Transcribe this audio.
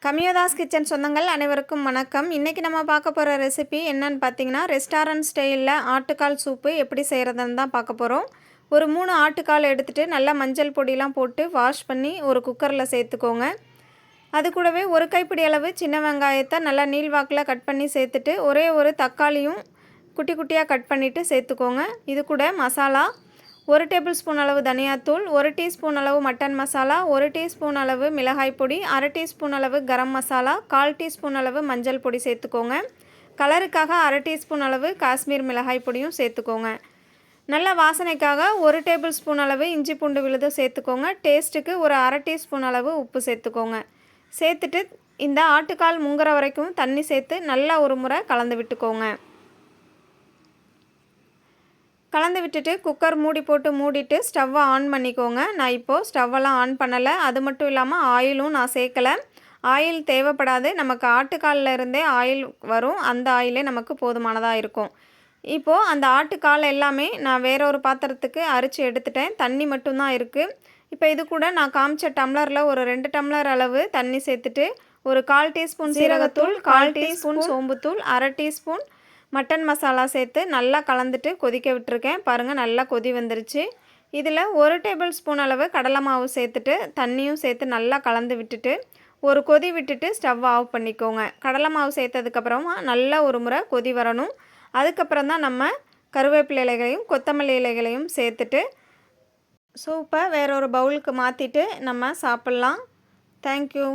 கமியோதாஸ் kitchen சொந்தங்கள் அனைவருக்கும் வணக்கம். இன்றைக்கி நம்ம பார்க்க போகிற ரெசிபி என்னன்னு பார்த்தீங்கன்னா, ரெஸ்டாரண்ட் ஸ்டைலில் ஆட்டுக்கால் சூப்பு எப்படி செய்கிறதுன்னு தான் பார்க்க போகிறோம். ஒரு 3 ஆட்டுக்கால் எடுத்துகிட்டு நல்லா மஞ்சள் பொடியெலாம் போட்டு வாஷ் பண்ணி ஒரு குக்கரில் சேர்த்துக்கோங்க. அது கூடவே ஒரு கைப்பிடி அளவு சின்ன வெங்காயத்தை நல்லா நீள்வாக்கில் கட் பண்ணி சேர்த்துட்டு, ஒரே ஒரு தக்காளியும் குட்டி குட்டியாக கட் பண்ணிவிட்டு சேர்த்துக்கோங்க. இது கூட மசாலா 1 டேபிள் ஸ்பூன் அளவு தனியாத்தூள், 1 டீஸ்பூன் அளவு மட்டன் மசாலா, 1 டீஸ்பூன் அளவு மிளகாய் பொடி, அரை டீஸ்பூன் அளவு கரம் மசாலா, 1/4 டீஸ்பூன் அளவு மஞ்சள் பொடி சேர்த்துக்கோங்க. கலருக்காக அரை டீஸ்பூன் அளவு காஷ்மீர் மிளகாய் பொடியும் சேர்த்துக்கோங்க. நல்ல வாசனைக்காக 1 டேபிள் ஸ்பூன் அளவு இஞ்சி பூண்டு விழுது சேர்த்துக்கோங்க. டேஸ்ட்டுக்கு ஒரு அரை டீஸ்பூன் அளவு உப்பு சேர்த்துக்கோங்க. சேர்த்துட்டு இந்த ஆட்டுக்கால் முங்குற வரைக்கும் தண்ணி சேர்த்து நல்லா ஒரு முறை கலந்து விட்டுக்கோங்க. கலந்து விட்டுட்டு குக்கர் மூடி போட்டு மூடிட்டு ஸ்டவ்வை ஆன் பண்ணிக்கோங்க. நான் இப்போது ஸ்டவ்வெல்லாம் ஆன் பண்ணலை. அது மட்டும் இல்லாமல் ஆயிலும் நான் சேர்க்கலை. ஆயில் தேவைப்படாது. நமக்கு ஆட்டுக்காலில் இருந்தே ஆயில் வரும். அந்த ஆயிலே நமக்கு போதுமானதாக இருக்கும். இப்போது அந்த ஆட்டுக்கால் எல்லாமே நான் வேற ஒரு பாத்திரத்துக்கு அரிச்சு எடுத்துட்டேன். தண்ணி மட்டும்தான் இருக்குது. இப்போ இது கூட நான் காமிச்ச டம்ளரில் ஒரு 2 டம்ளர் அளவு தண்ணி சேர்த்துட்டு, ஒரு 1/4 டீஸ்பூன் சீரகத்தூள், 1/4 டீஸ்பூன் சோம்புத்தூள், அரை டீஸ்பூன் மட்டன் மசாலா சேர்த்து நல்லா கலந்துட்டு கொதிக்க விட்டுருக்கேன். பாருங்கள், நல்லா கொதி வந்துருச்சு. இதில் 1 டேபிள் ஸ்பூன் அளவு கடலை மாவு சேர்த்துட்டு தண்ணியும் சேர்த்து நல்லா கலந்து விட்டுட்டு ஒரு கொதி விட்டுட்டு ஸ்டவ் ஆஃப் பண்ணிக்கோங்க. கடலை மாவு சேர்த்ததுக்கப்புறமா நல்லா ஒரு முறை கொதி வரணும். அதுக்கப்புறம் தான் நம்ம கருவேப்பிலை இலைகளையும் கொத்தமல்லி இலைகளையும் சேர்த்துட்டு சூப்பை வேற ஒரு பவுலுக்கு மாற்றிட்டு நம்ம சாப்பிட்லாம். தேங்க்யூ.